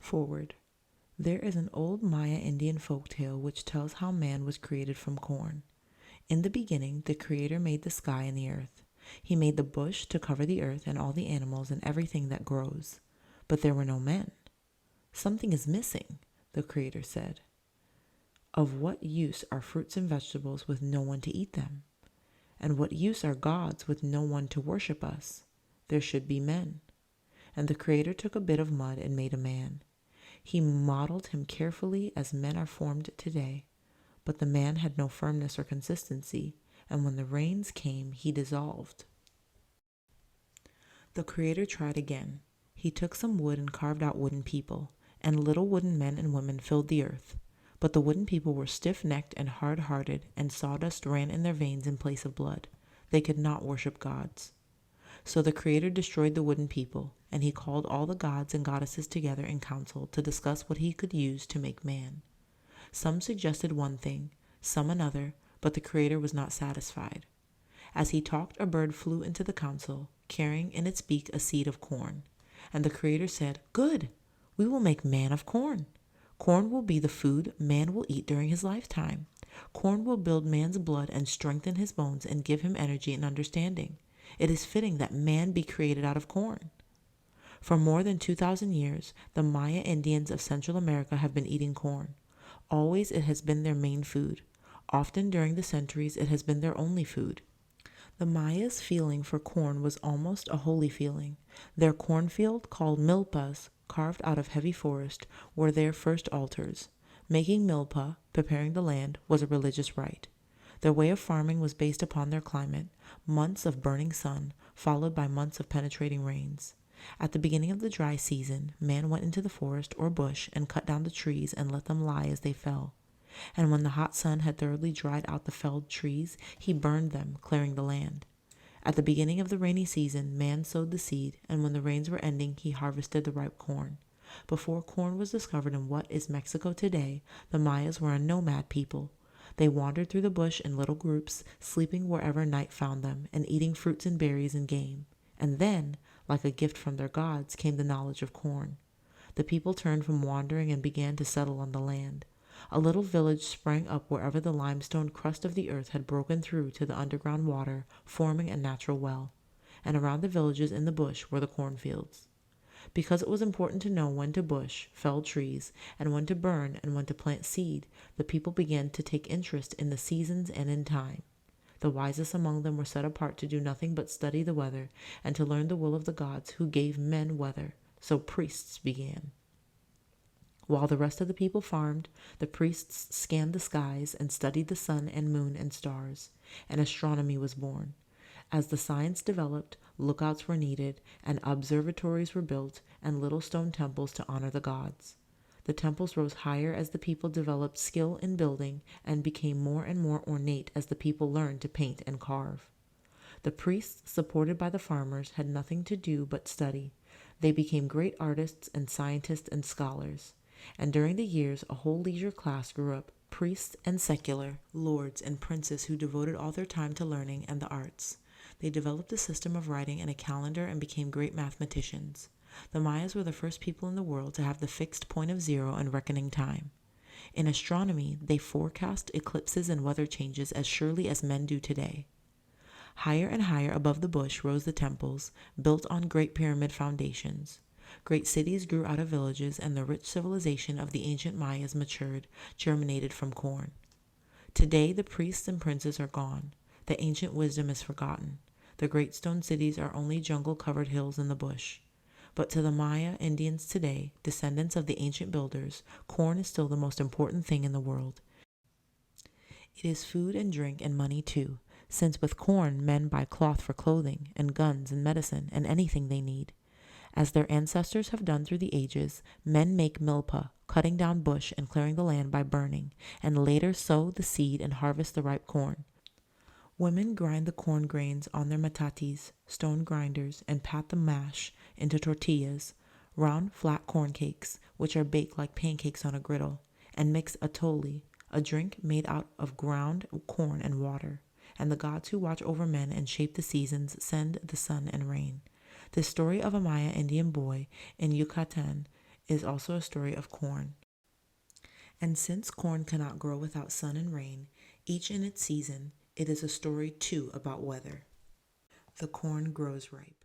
Foreword. There is an old Maya Indian folktale which tells how man was created from corn. In the beginning, the Creator made the sky and the earth. He made the bush to cover the earth and all the animals and everything that grows. But there were no men. Something is missing, the Creator said. Of what use are fruits and vegetables with no one to eat them? And what use are gods with no one to worship us? There should be men. And the Creator took a bit of mud and made a man. He modeled him carefully as men are formed today. But the man had no firmness or consistency, and when the rains came, he dissolved. The Creator tried again. He took some wood and carved out wooden people, and little wooden men and women filled the earth. But the wooden people were stiff-necked and hard-hearted, and sawdust ran in their veins in place of blood. They could not worship gods. So the Creator destroyed the wooden people, and he called all the gods and goddesses together in council to discuss what he could use to make man. Some suggested one thing, some another, but the Creator was not satisfied. As he talked, a bird flew into the council, carrying in its beak a seed of corn. And the Creator said, "Good! We will make man of corn. Corn will be the food man will eat during his lifetime. Corn will build man's blood and strengthen his bones and give him energy and understanding. It is fitting that man be created out of corn." For more than 2,000 years, the Maya Indians of Central America have been eating corn. Always it has been their main food. Often during the centuries, it has been their only food. The Mayas' feeling for corn was almost a holy feeling. Their cornfield, called milpas, carved out of heavy forest, were their first altars. Making milpa, preparing the land, was a religious rite. Their way of farming was based upon their climate, months of burning sun, followed by months of penetrating rains. At the beginning of the dry season, man went into the forest or bush and cut down the trees and let them lie as they fell. And when the hot sun had thoroughly dried out the felled trees, he burned them, clearing the land. At the beginning of the rainy season, man sowed the seed, and when the rains were ending, he harvested the ripe corn. Before corn was discovered in what is Mexico today, the Mayas were a nomad people. They wandered through the bush in little groups, sleeping wherever night found them, and eating fruits and berries and game. And then, like a gift from their gods, came the knowledge of corn. The people turned from wandering and began to settle on the land. A little village sprang up wherever the limestone crust of the earth had broken through to the underground water, forming a natural well. And around the villages in the bush were the cornfields. Because it was important to know when to bush, fell trees, and when to burn and when to plant seed, the people began to take interest in the seasons and in time. The wisest among them were set apart to do nothing but study the weather and to learn the will of the gods who gave men weather. So priests began. While the rest of the people farmed, the priests scanned the skies and studied the sun and moon and stars, and astronomy was born. As the science developed, lookouts were needed, and observatories were built, and little stone temples to honor the gods. The temples rose higher as the people developed skill in building and became more and more ornate as the people learned to paint and carve. The priests, supported by the farmers, had nothing to do but study. They became great artists and scientists and scholars. And during the years, a whole leisure class grew up, priests and secular, lords and princes who devoted all their time to learning and the arts. They developed a system of writing and a calendar and became great mathematicians. The Mayas were the first people in the world to have the fixed point of zero in reckoning time. In astronomy, they forecast eclipses and weather changes as surely as men do today. Higher and higher above the bush rose the temples, built on great pyramid foundations. Great cities grew out of villages, and the rich civilization of the ancient Mayas matured, germinated from corn. Today, the priests and princes are gone. The ancient wisdom is forgotten. The great stone cities are only jungle-covered hills in the bush. But to the Maya Indians today, descendants of the ancient builders, corn is still the most important thing in the world. It is food and drink and money too, since with corn men buy cloth for clothing, and guns and medicine, and anything they need. As their ancestors have done through the ages, men make milpa, cutting down bush and clearing the land by burning, and later sow the seed and harvest the ripe corn. Women grind the corn grains on their metates, stone grinders, and pat the mash into tortillas, round flat corn cakes, which are baked like pancakes on a griddle, and mix atole, a drink made out of ground corn and water. And the gods who watch over men and shape the seasons send the sun and rain. The story of a Maya Indian boy in Yucatan is also a story of corn. And since corn cannot grow without sun and rain, each in its season, it is a story too about weather. The corn grows ripe.